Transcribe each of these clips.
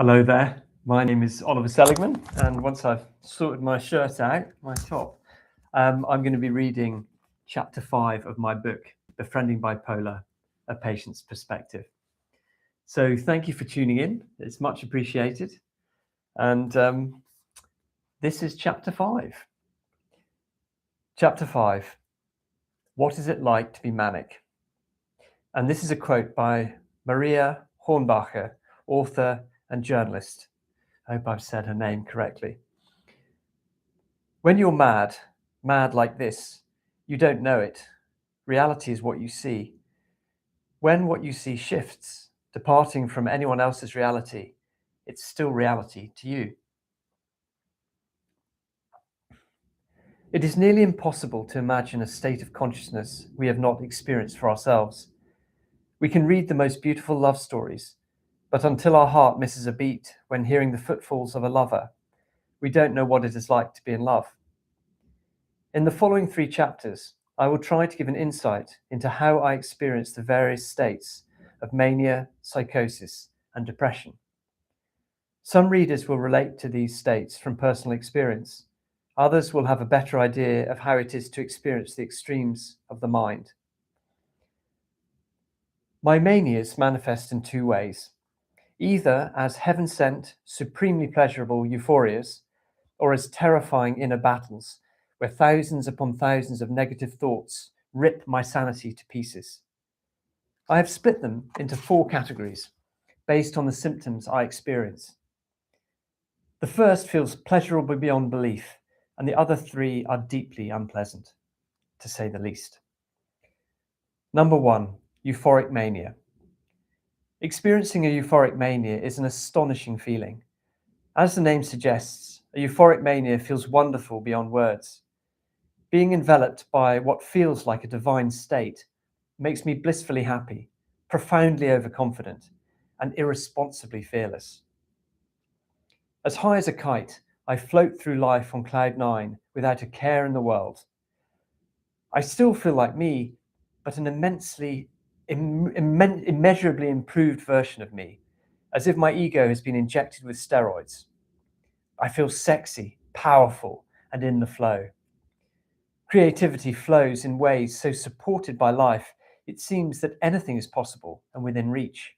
Hello there, my name is Oliver Seligman, and once I've sorted my shirt out, my top, I'm going to be reading chapter 5 of my book, Befriending Bipolar, A Patient's Perspective. So thank you for tuning in, it's much appreciated. And this is chapter 5. Chapter 5, What is it like to be manic? And this is a quote by Maria Hornbacher, author and journalist. I hope I've said her name correctly. When you're mad like this, you don't know it. Reality is what you see. When what you see shifts, departing from anyone else's reality, it's still reality to you. It is nearly impossible to imagine a state of consciousness we have not experienced for ourselves. We can read the most beautiful love stories, but until our heart misses a beat when hearing the footfalls of a lover, we don't know what it is like to be in love. In the following 3 chapters, I will try to give an insight into how I experience the various states of mania, psychosis, and depression. Some readers will relate to these states from personal experience. Others will have a better idea of how it is to experience the extremes of the mind. My manias manifest in 2 ways, either as heaven-sent, supremely pleasurable euphorias, or as terrifying inner battles, where thousands upon thousands of negative thoughts rip my sanity to pieces. I have split them into 4 categories, based on the symptoms I experience. The first feels pleasurable beyond belief, and the other 3 are deeply unpleasant, to say the least. Number 1, euphoric mania. Experiencing a euphoric mania is an astonishing feeling. As the name suggests, a euphoric mania feels wonderful beyond words. Being enveloped by what feels like a divine state makes me blissfully happy, profoundly overconfident, and irresponsibly fearless. As high as a kite, I float through life on cloud 9 without a care in the world. I still feel like me, but an immeasurably improved version of me, as if my ego has been injected with steroids. I feel sexy, powerful, and in the flow. Creativity flows in ways so supported by life, it seems that anything is possible and within reach.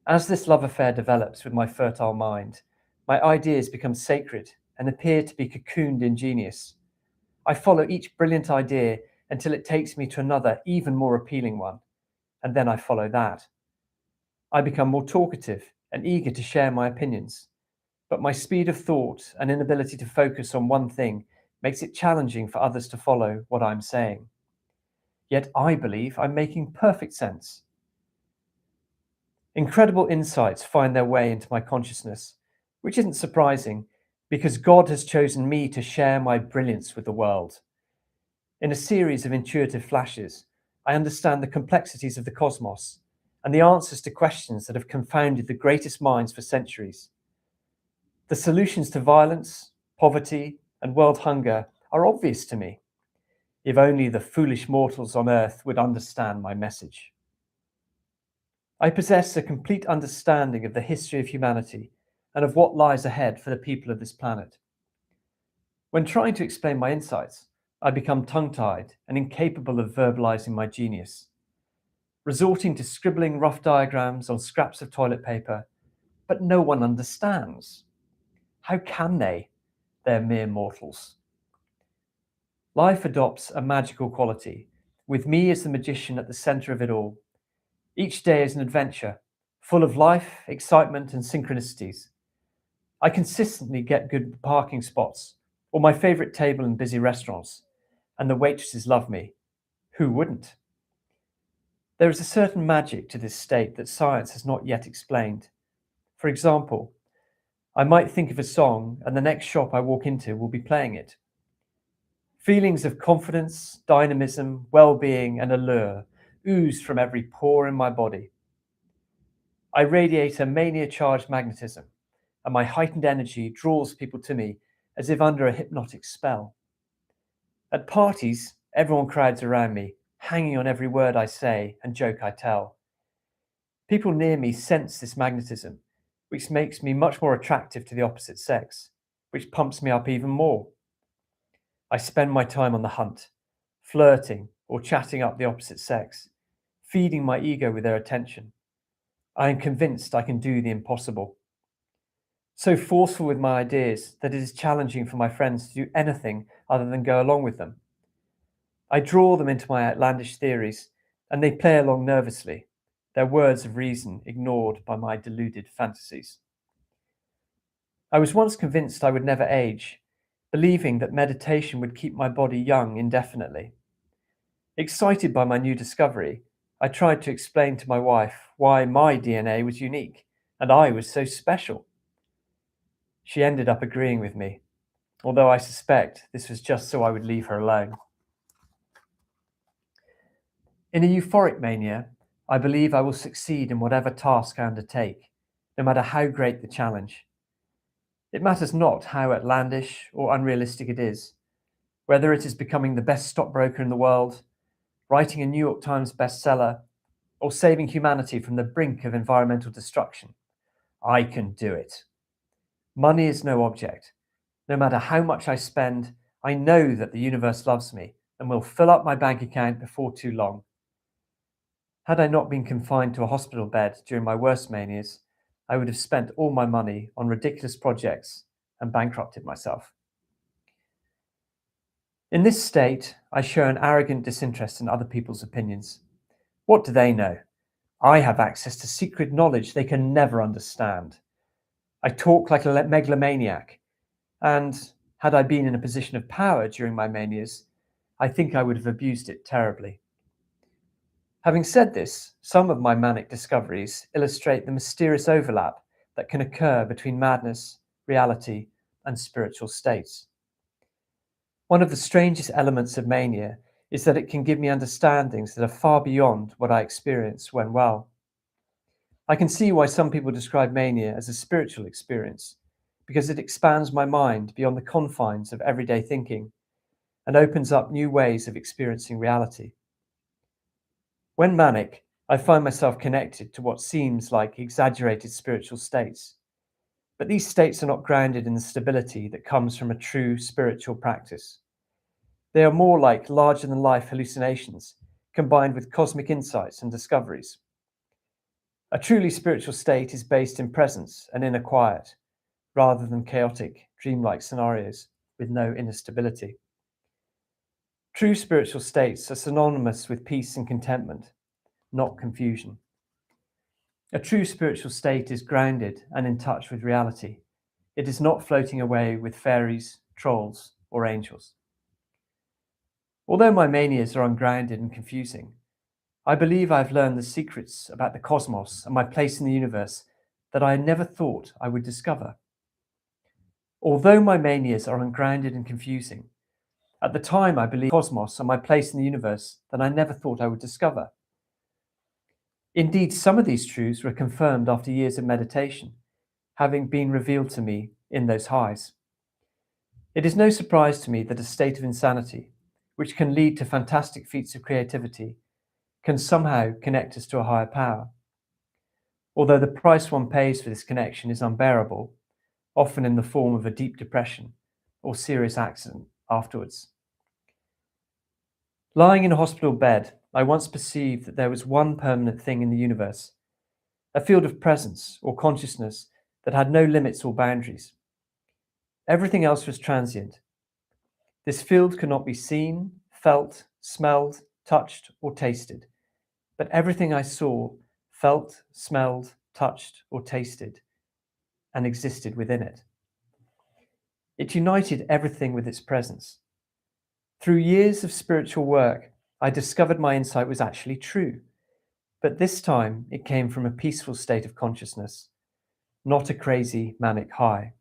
As this love affair develops with my fertile mind, my ideas become sacred and appear to be cocooned in genius. I follow each brilliant idea until it takes me to another, even more appealing one, and then I follow that. I become more talkative and eager to share my opinions, but my speed of thought and inability to focus on one thing makes it challenging for others to follow what I'm saying. Yet I believe I'm making perfect sense. Incredible insights find their way into my consciousness, which isn't surprising because God has chosen me to share my brilliance with the world. In a series of intuitive flashes, I understand the complexities of the cosmos and the answers to questions that have confounded the greatest minds for centuries. The solutions to violence, poverty, and world hunger are obvious to me, if only the foolish mortals on earth would understand my message. I possess a complete understanding of the history of humanity and of what lies ahead for the people of this planet. When trying to explain my insights, I become tongue-tied and incapable of verbalizing my genius, resorting to scribbling rough diagrams on scraps of toilet paper, but no one understands. How can they? They're mere mortals. Life adopts a magical quality, with me as the magician at the center of it all. Each day is an adventure, full of life, excitement, and synchronicities. I consistently get good parking spots, or my favorite table in busy restaurants, and the waitresses love me. Who wouldn't? There is a certain magic to this state that science has not yet explained. For example, I might think of a song, and the next shop I walk into will be playing it. Feelings of confidence, dynamism, well-being, and allure ooze from every pore in my body. I radiate a mania-charged magnetism, and my heightened energy draws people to me as if under a hypnotic spell. At parties, everyone crowds around me, hanging on every word I say and joke I tell. People near me sense this magnetism, which makes me much more attractive to the opposite sex, which pumps me up even more. I spend my time on the hunt, flirting or chatting up the opposite sex, feeding my ego with their attention. I am convinced I can do the impossible. So forceful with my ideas that it is challenging for my friends to do anything other than go along with them. I draw them into my outlandish theories, and they play along nervously, their words of reason ignored by my deluded fantasies. I was once convinced I would never age, believing that meditation would keep my body young indefinitely. Excited by my new discovery, I tried to explain to my wife why my DNA was unique and I was so special. She ended up agreeing with me, although I suspect this was just so I would leave her alone. In a euphoric mania, I believe I will succeed in whatever task I undertake, no matter how great the challenge. It matters not how outlandish or unrealistic it is, whether it is becoming the best stockbroker in the world, writing a New York Times bestseller, or saving humanity from the brink of environmental destruction. I can do it. Money is no object. No matter how much I spend, I know that the universe loves me and will fill up my bank account before too long. Had I not been confined to a hospital bed during my worst manias, I would have spent all my money on ridiculous projects and bankrupted myself. In this state, I show an arrogant disinterest in other people's opinions. What do they know? I have access to secret knowledge they can never understand. I talk like a megalomaniac, and had I been in a position of power during my manias, I think I would have abused it terribly. Having said this, some of my manic discoveries illustrate the mysterious overlap that can occur between madness, reality, and spiritual states. One of the strangest elements of mania is that it can give me understandings that are far beyond what I experience when well. I can see why some people describe mania as a spiritual experience, because it expands my mind beyond the confines of everyday thinking and opens up new ways of experiencing reality. When manic, I find myself connected to what seems like exaggerated spiritual states. But these states are not grounded in the stability that comes from a true spiritual practice. They are more like larger-than-life hallucinations combined with cosmic insights and discoveries. A truly spiritual state is based in presence and inner quiet, rather than chaotic, dreamlike scenarios with no inner stability. True spiritual states are synonymous with peace and contentment, not confusion. A true spiritual state is grounded and in touch with reality. It is not floating away with fairies, trolls, or angels. Although my manias are ungrounded and confusing, I believe I've learned the secrets about the cosmos and my place in the universe that I never thought I would discover. Although my manias are ungrounded and confusing, at the time I believed the cosmos and my place in the universe that I never thought I would discover. Indeed, some of these truths were confirmed after years of meditation, having been revealed to me in those highs. It is no surprise to me that a state of insanity, which can lead to fantastic feats of creativity, can somehow connect us to a higher power. Although the price one pays for this connection is unbearable, often in the form of a deep depression or serious accident afterwards. Lying in a hospital bed, I once perceived that there was one permanent thing in the universe, a field of presence or consciousness that had no limits or boundaries. Everything else was transient. This field could not be seen, felt, smelled, touched, or tasted, but everything I saw, felt, smelled, touched, or tasted, and existed within it. It united everything with its presence. Through years of spiritual work, I discovered my insight was actually true, but this time it came from a peaceful state of consciousness, not a crazy manic high.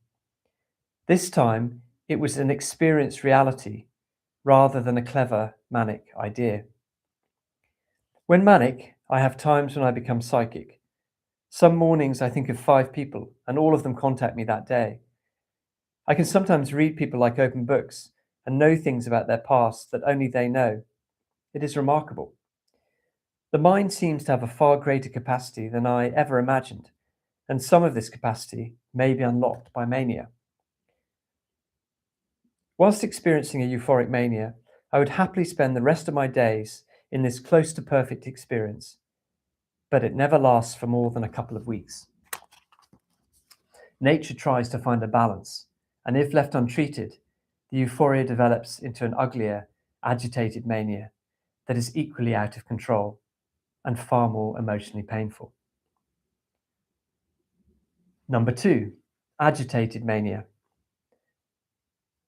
This time it was an experienced reality rather than a clever manic idea. When manic, I have times when I become psychic. Some mornings I think of 5 people and all of them contact me that day. I can sometimes read people like open books and know things about their past that only they know. It is remarkable. The mind seems to have a far greater capacity than I ever imagined, and some of this capacity may be unlocked by mania. Whilst experiencing a euphoric mania, I would happily spend the rest of my days in this close to perfect experience, but it never lasts for more than a couple of weeks. Nature tries to find a balance, and if left untreated, the euphoria develops into an uglier, agitated mania that is equally out of control and far more emotionally painful. Number 2, agitated mania.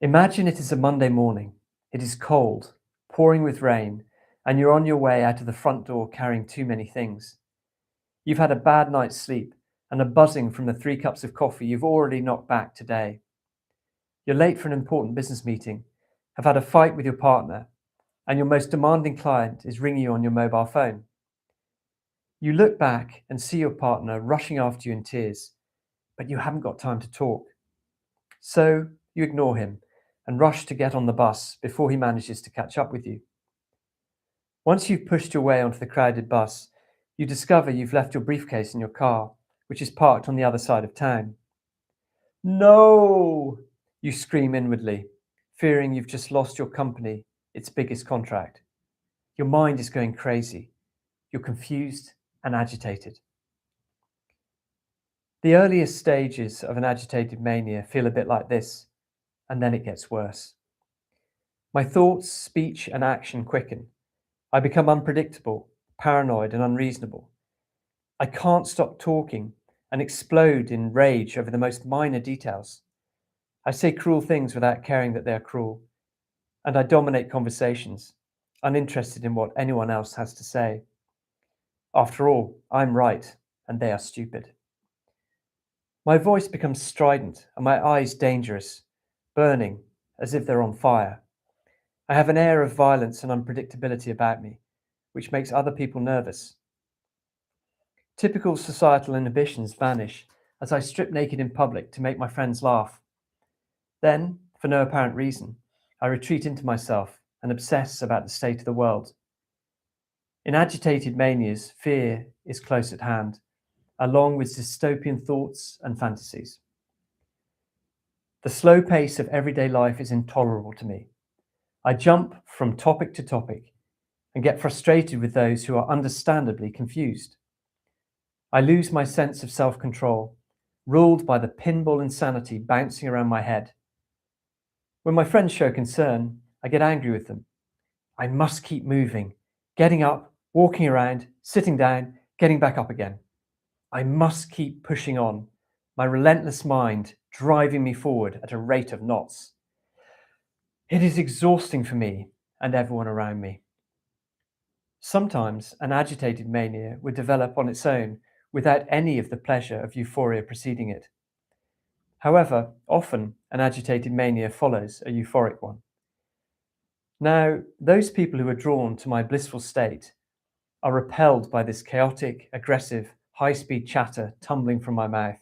Imagine it is a Monday morning. It is cold, pouring with rain, and you're on your way out of the front door carrying too many things. You've had a bad night's sleep and are buzzing from the 3 cups of coffee you've already knocked back today. You're late for an important business meeting, have had a fight with your partner, and your most demanding client is ringing you on your mobile phone. You look back and see your partner rushing after you in tears, but you haven't got time to talk. So you ignore him and rush to get on the bus before he manages to catch up with you. Once you've pushed your way onto the crowded bus, you discover you've left your briefcase in your car, which is parked on the other side of town. No! You scream inwardly, fearing you've just lost your company, its biggest contract. Your mind is going crazy. You're confused and agitated. The earliest stages of an agitated mania feel a bit like this, and then it gets worse. My thoughts, speech, and action quicken. I become unpredictable, paranoid, and unreasonable. I can't stop talking and explode in rage over the most minor details. I say cruel things without caring that they are cruel, and I dominate conversations, uninterested in what anyone else has to say. After all, I'm right, and they are stupid. My voice becomes strident and my eyes dangerous, burning as if they're on fire. I have an air of violence and unpredictability about me, which makes other people nervous. Typical societal inhibitions vanish as I strip naked in public to make my friends laugh. Then, for no apparent reason, I retreat into myself and obsess about the state of the world. In agitated manias, fear is close at hand, along with dystopian thoughts and fantasies. The slow pace of everyday life is intolerable to me. I jump from topic to topic and get frustrated with those who are understandably confused. I lose my sense of self-control, ruled by the pinball insanity bouncing around my head. When my friends show concern, I get angry with them. I must keep moving, getting up, walking around, sitting down, getting back up again. I must keep pushing on, my relentless mind driving me forward at a rate of knots. It is exhausting for me and everyone around me. Sometimes an agitated mania would develop on its own without any of the pleasure of euphoria preceding it. However, often an agitated mania follows a euphoric one. Now, those people who are drawn to my blissful state are repelled by this chaotic, aggressive, high-speed chatter tumbling from my mouth.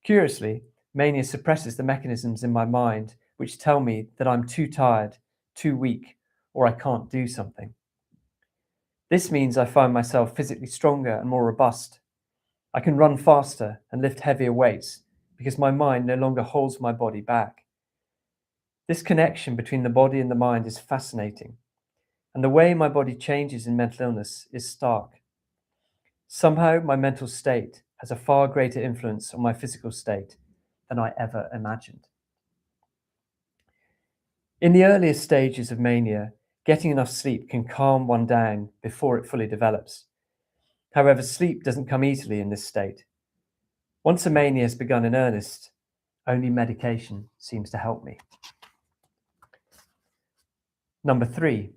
Curiously, mania suppresses the mechanisms in my mind which tell me that I'm too tired, too weak, or I can't do something. This means I find myself physically stronger and more robust. I can run faster and lift heavier weights because my mind no longer holds my body back. This connection between the body and the mind is fascinating, and the way my body changes in mental illness is stark. Somehow, my mental state has a far greater influence on my physical state than I ever imagined. In the earliest stages of mania, getting enough sleep can calm one down before it fully develops. However, sleep doesn't come easily in this state. Once a mania has begun in earnest, only medication seems to help me. Number 3,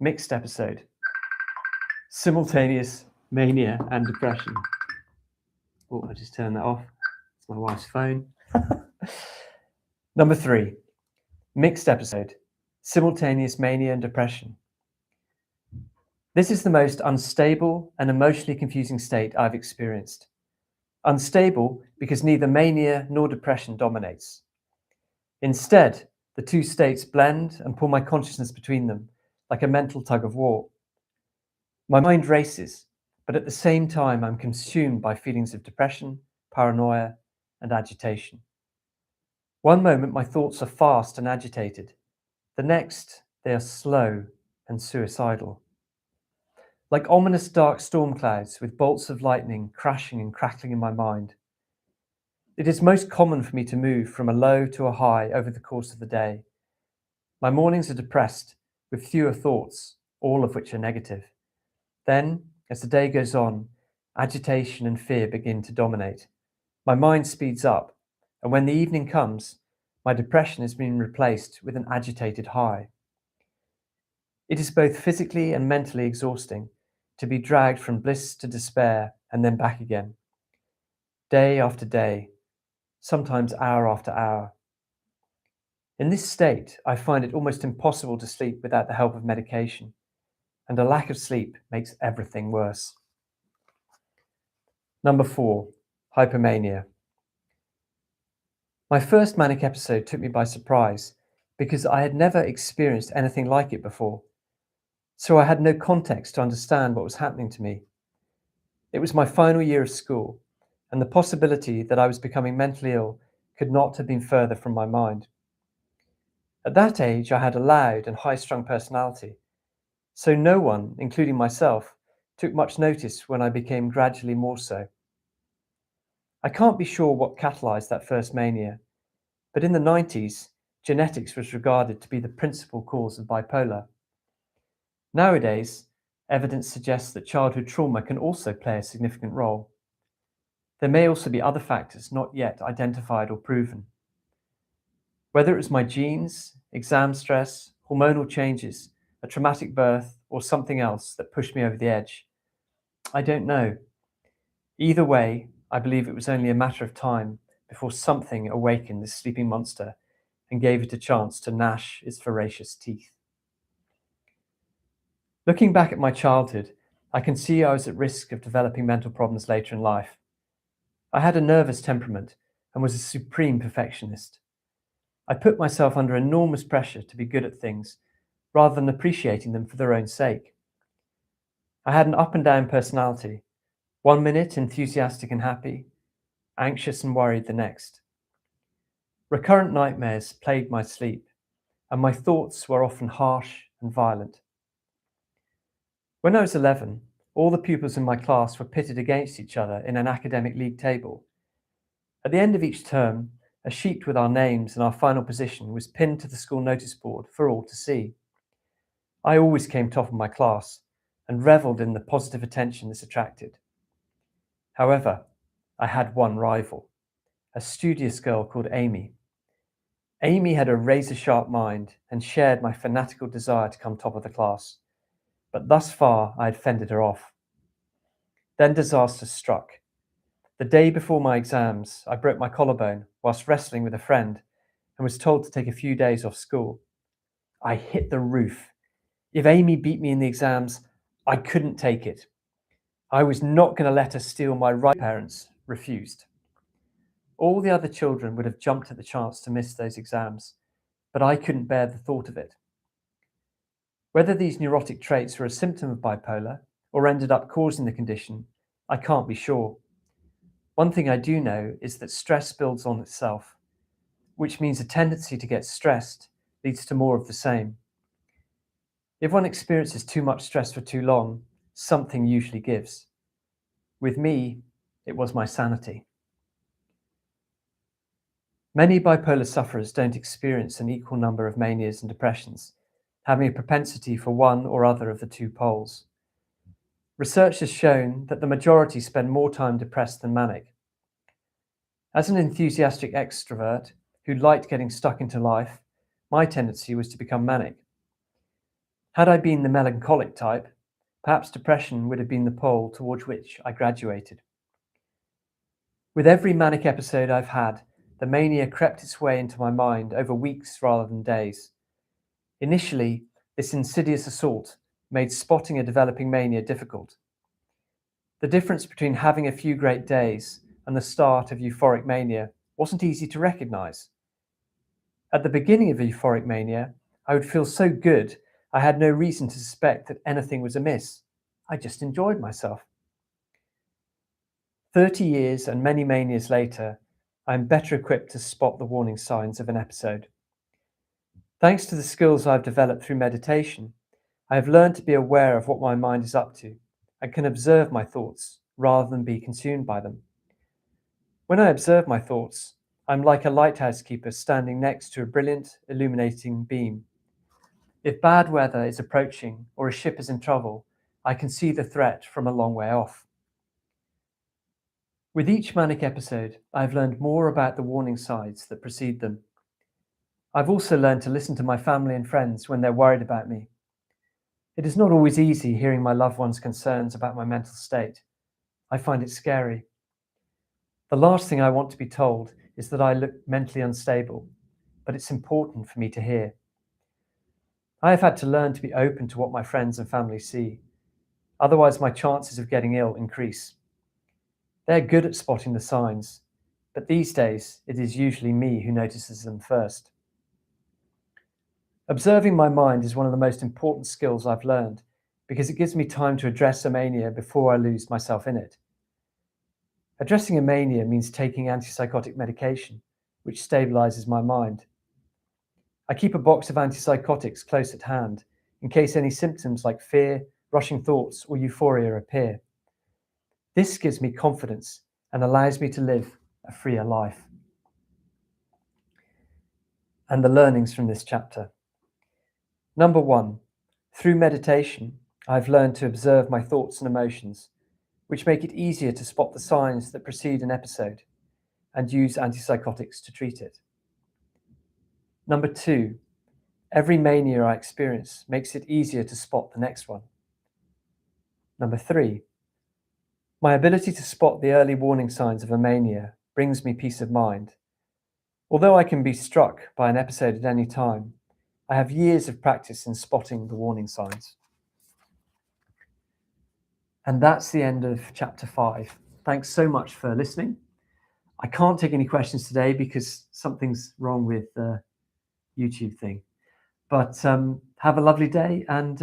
mixed episode. Simultaneous mania and depression. Oh, I just turned that off. It's my wife's phone. Number 3, mixed episode. Simultaneous mania and depression. This is the most unstable and emotionally confusing state I've experienced. Unstable because neither mania nor depression dominates. Instead, the two states blend and pull my consciousness between them like a mental tug of war. My mind races, but at the same time, I'm consumed by feelings of depression, paranoia, and agitation. One moment, my thoughts are fast and agitated. The next, they are slow and suicidal. Like ominous dark storm clouds with bolts of lightning crashing and crackling in my mind. It is most common for me to move from a low to a high over the course of the day. My mornings are depressed, with fewer thoughts, all of which are negative. Then, as the day goes on, agitation and fear begin to dominate. My mind speeds up, and when the evening comes, my depression has been replaced with an agitated high. It is both physically and mentally exhausting to be dragged from bliss to despair and then back again, day after day, sometimes hour after hour. In this state, I find it almost impossible to sleep without the help of medication, and a lack of sleep makes everything worse. Number 4, hypomania. My first manic episode took me by surprise because I had never experienced anything like it before, so I had no context to understand what was happening to me. It was my final year of school, and the possibility that I was becoming mentally ill could not have been further from my mind. At that age, I had a loud and high-strung personality, so no one, including myself, took much notice when I became gradually more so. I can't be sure what catalyzed that first mania, but in the 90s, genetics was regarded to be the principal cause of bipolar. Nowadays, evidence suggests that childhood trauma can also play a significant role. There may also be other factors not yet identified or proven. Whether it was my genes, exam stress, hormonal changes, a traumatic birth, or something else that pushed me over the edge, I don't know. Either way, I believe it was only a matter of time before something awakened this sleeping monster and gave it a chance to gnash its voracious teeth. Looking back at my childhood, I can see I was at risk of developing mental problems later in life. I had a nervous temperament and was a supreme perfectionist. I put myself under enormous pressure to be good at things rather than appreciating them for their own sake. I had an up and down personality, 1 minute enthusiastic and happy, anxious and worried the next. Recurrent nightmares plagued my sleep, and my thoughts were often harsh and violent. When I was 11, all the pupils in my class were pitted against each other in an academic league table. At the end of each term, a sheet with our names and our final position was pinned to the school notice board for all to see. I always came top of my class and revelled in the positive attention this attracted. However, I had one rival, a studious girl called Amy. Amy had a razor-sharp mind and shared my fanatical desire to come top of the class, but thus far I had fended her off. Then disaster struck. The day before my exams, I broke my collarbone whilst wrestling with a friend and was told to take a few days off school. I hit the roof. If Amy beat me in the exams, I couldn't take it. I was not going to let her steal my right. Parents refused. All the other children would have jumped at the chance to miss those exams, but I couldn't bear the thought of it. Whether these neurotic traits were a symptom of bipolar or ended up causing the condition, I can't be sure. One thing I do know is that stress builds on itself, which means a tendency to get stressed leads to more of the same. If one experiences too much stress for too long, something usually gives. With me, it was my sanity. Many bipolar sufferers don't experience an equal number of manias and depressions, having a propensity for one or other of the two poles. Research has shown that the majority spend more time depressed than manic. As an enthusiastic extrovert who liked getting stuck into life, my tendency was to become manic. Had I been the melancholic type, perhaps depression would have been the pole towards which I graduated. With every manic episode I've had, the mania crept its way into my mind over weeks rather than days. Initially, this insidious assault made spotting a developing mania difficult. The difference between having a few great days and the start of euphoric mania wasn't easy to recognize. At the beginning of euphoric mania, I would feel so good I had no reason to suspect that anything was amiss. I just enjoyed myself. 30 years and many manias later, I'm better equipped to spot the warning signs of an episode. Thanks to the skills I've developed through meditation, I have learned to be aware of what my mind is up to and can observe my thoughts rather than be consumed by them. When I observe my thoughts, I'm like a lighthouse keeper standing next to a brilliant, illuminating beam. If bad weather is approaching or a ship is in trouble, I can see the threat from a long way off. With each manic episode, I've learned more about the warning signs that precede them. I've also learned to listen to my family and friends when they're worried about me. It is not always easy hearing my loved ones' concerns about my mental state. I find it scary. The last thing I want to be told is that I look mentally unstable, but it's important for me to hear. I have had to learn to be open to what my friends and family see. Otherwise, my chances of getting ill increase. They're good at spotting the signs, but these days it is usually me who notices them first. Observing my mind is one of the most important skills I've learned because it gives me time to address a mania before I lose myself in it. Addressing a mania means taking antipsychotic medication, which stabilizes my mind. I keep a box of antipsychotics close at hand in case any symptoms like fear, rushing thoughts, or euphoria appear. This gives me confidence and allows me to live a freer life. And the learnings from this chapter. Number 1, through meditation, I've learned to observe my thoughts and emotions, which make it easier to spot the signs that precede an episode and use antipsychotics to treat it. Number 2, every mania I experience makes it easier to spot the next one. Number 3, my ability to spot the early warning signs of a mania brings me peace of mind. Although I can be struck by an episode at any time, I have years of practice in spotting the warning signs. And that's the end of chapter 5. Thanks so much for listening. I can't take any questions today because something's wrong with the YouTube thing. But have a lovely day and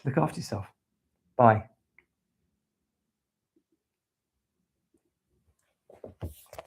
look after yourself. Bye.